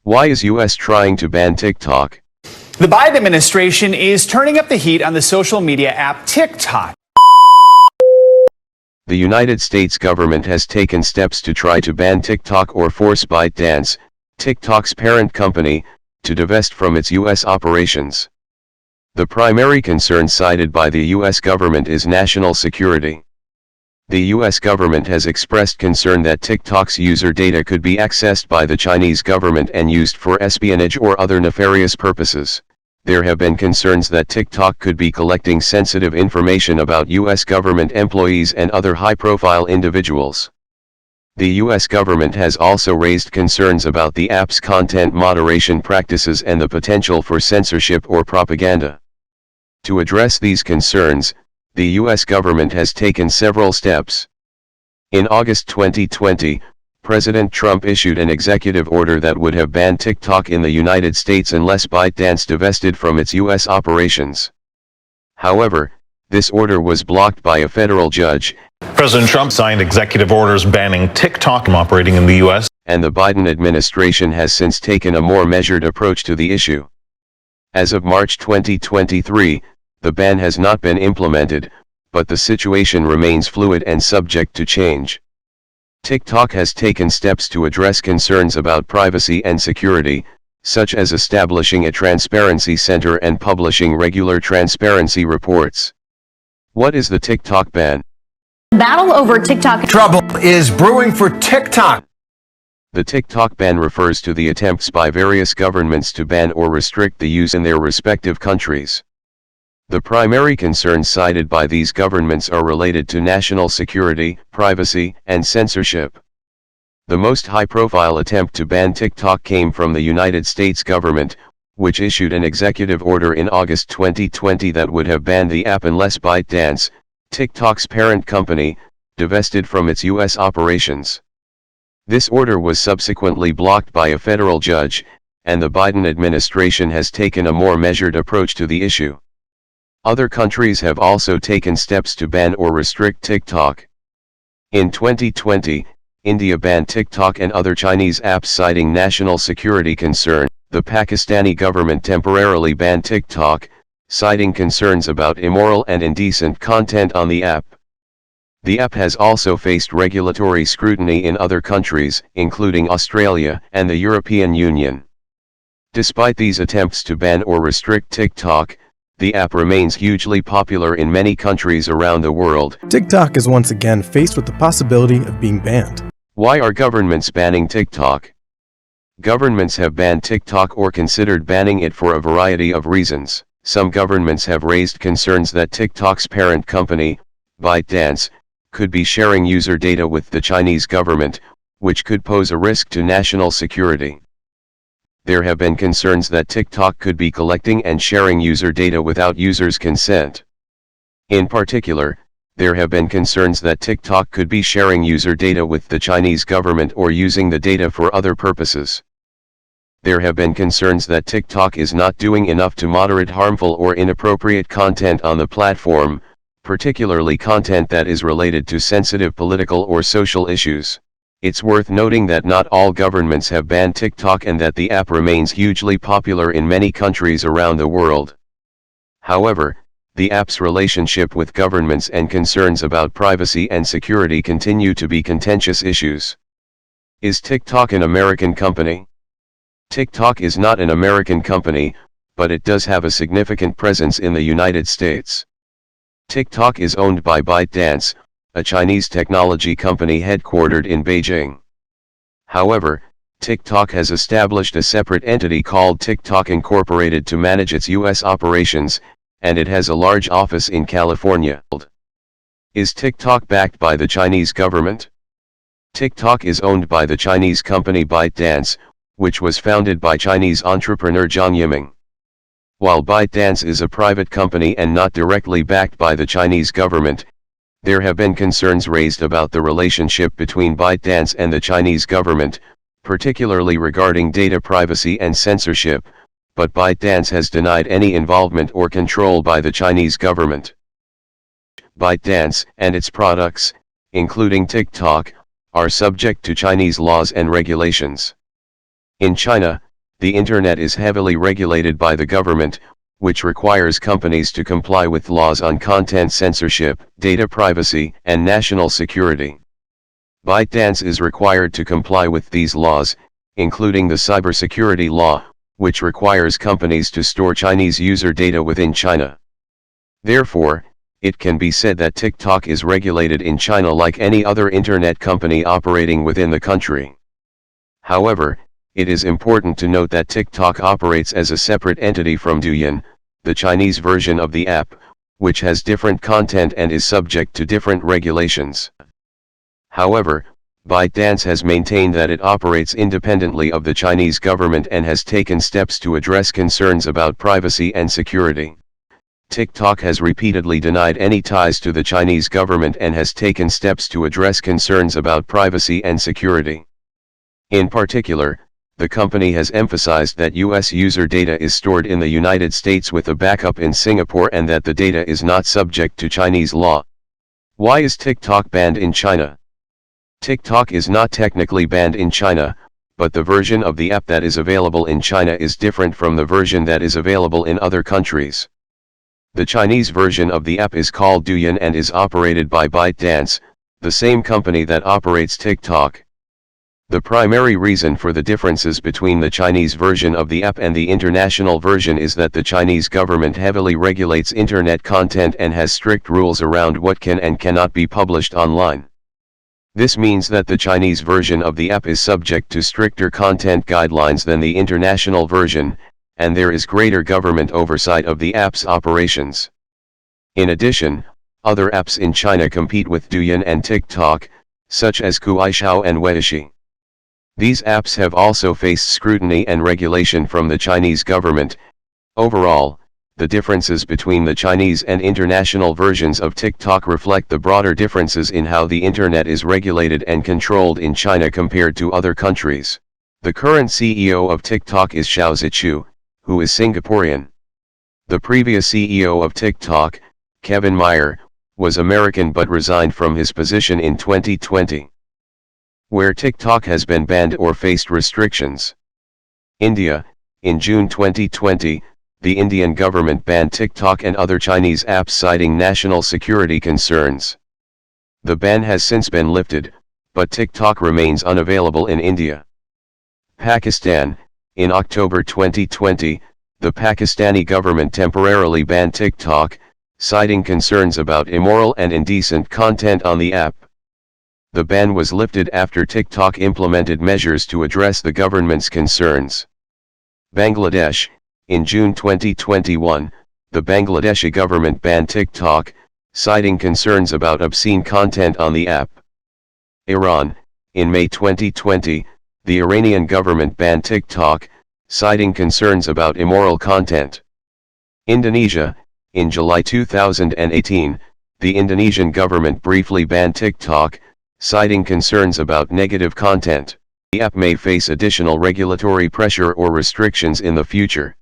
Why is US trying to ban TikTok? The Biden administration is turning up the heat on the social media app TikTok. The United States government has taken steps to try to ban TikTok or force ByteDance, TikTok's parent company, to divest from its US operations. The primary concern cited by the US government is national security. The US government has expressed concern that TikTok's user data could be accessed by the Chinese government and used for espionage or other nefarious purposes. There have been concerns that TikTok could be collecting sensitive information about US government employees and other high-profile individuals. The US government has also raised concerns about the app's content moderation practices and the potential for censorship or propaganda. To address these concerns, the US government has taken several steps. In August 2020, President Trump issued an executive order that would have banned TikTok in the United States unless ByteDance divested from its US operations. However, this order was blocked by a federal judge. President Trump signed executive orders banning TikTok from operating in the US. And the Biden administration has since taken a more measured approach to the issue. As of March 2023, the ban has not been implemented, but the situation remains fluid and subject to change. TikTok has taken steps to address concerns about privacy and security, such as establishing a transparency center and publishing regular transparency reports. What is the TikTok ban? Battle over TikTok. Trouble is brewing for TikTok. The TikTok ban refers to the attempts by various governments to ban or restrict the use in their respective countries. The primary concerns cited by these governments are related to national security, privacy, and censorship. The most high-profile attempt to ban TikTok came from the United States government, which issued an executive order in August 2020 that would have banned the app unless ByteDance, TikTok's parent company, divested from its US operations. This order was subsequently blocked by a federal judge, and the Biden administration has taken a more measured approach to the issue. Other countries have also taken steps to ban or restrict TikTok. In 2020, India banned TikTok and other Chinese apps citing national security concern. The Pakistani government temporarily banned TikTok, citing concerns about immoral and indecent content on the app. The app has also faced regulatory scrutiny in other countries, including Australia and the European Union. Despite these attempts to ban or restrict TikTok, the app remains hugely popular in many countries around the world. TikTok is once again faced with the possibility of being banned. Why are governments banning TikTok? Governments have banned TikTok or considered banning it for a variety of reasons. Some governments have raised concerns that TikTok's parent company, ByteDance, could be sharing user data with the Chinese government, which could pose a risk to national security. There have been concerns that TikTok could be collecting and sharing user data without users' consent. In particular, there have been concerns that TikTok could be sharing user data with the Chinese government or using the data for other purposes. There have been concerns that TikTok is not doing enough to moderate harmful or inappropriate content on the platform, particularly content that is related to sensitive political or social issues. It's worth noting that not all governments have banned TikTok and that the app remains hugely popular in many countries around the world. However, the app's relationship with governments and concerns about privacy and security continue to be contentious issues. Is TikTok an American company? TikTok is not an American company, but it does have a significant presence in the United States. TikTok is owned by ByteDance, a Chinese technology company headquartered in Beijing. However, TikTok has established a separate entity called TikTok Incorporated to manage its US operations, and it has a large office in California. Is TikTok backed by the Chinese government? TikTok is owned by the Chinese company ByteDance, which was founded by Chinese entrepreneur Zhang Yiming. While ByteDance is a private company and not directly backed by the Chinese government, there have been concerns raised about the relationship between ByteDance and the Chinese government, particularly regarding data privacy and censorship, but ByteDance has denied any involvement or control by the Chinese government. ByteDance and its products, including TikTok, are subject to Chinese laws and regulations. In China, The Internet is heavily regulated by the government, which requires companies to comply with laws on content censorship, data privacy, and national security. ByteDance is required to comply with these laws, including the cybersecurity law, which requires companies to store Chinese user data within China. Therefore, it can be said that TikTok is regulated in China like any other internet company operating within the country. However, it is important to note that TikTok operates as a separate entity from Douyin, the Chinese version of the app, which has different content and is subject to different regulations. However, ByteDance has maintained that it operates independently of the Chinese government and has taken steps to address concerns about privacy and security. TikTok has repeatedly denied any ties to the Chinese government and has taken steps to address concerns about privacy and security. In particular, the company has emphasized that U.S. user data is stored in the United States with a backup in Singapore and that the data is not subject to Chinese law. Why is TikTok banned in China? TikTok is not technically banned in China, but the version of the app that is available in China is different from the version that is available in other countries. The Chinese version of the app is called Douyin and is operated by ByteDance, the same company that operates TikTok. The primary reason for the differences between the Chinese version of the app and the international version is that the Chinese government heavily regulates internet content and has strict rules around what can and cannot be published online. This means that the Chinese version of the app is subject to stricter content guidelines than the international version, and there is greater government oversight of the app's operations. In addition, other apps in China compete with Douyin and TikTok, such as Kuaishou and Weishi. These apps have also faced scrutiny and regulation from the Chinese government. Overall, the differences between the Chinese and international versions of TikTok reflect the broader differences in how the internet is regulated and controlled in China compared to other countries. The current CEO of TikTok is Xiao Zichu, who is Singaporean. The previous CEO of TikTok, Kevin Mayer, was American but resigned from his position in 2020. Where TikTok has been banned or faced restrictions. India, in June 2020, the Indian government banned TikTok and other Chinese apps citing national security concerns. The ban has since been lifted, but TikTok remains unavailable in India. Pakistan, in October 2020, the Pakistani government temporarily banned TikTok, citing concerns about immoral and indecent content on the app. The ban was lifted after TikTok implemented measures to address the government's concerns. Bangladesh, in June 2021, the Bangladeshi government banned TikTok, citing concerns about obscene content on the app. Iran, in May 2020, the Iranian government banned TikTok, citing concerns about immoral content. Indonesia, in July 2018, the Indonesian government briefly banned TikTok, citing concerns about negative content. The app may face additional regulatory pressure or restrictions in the future.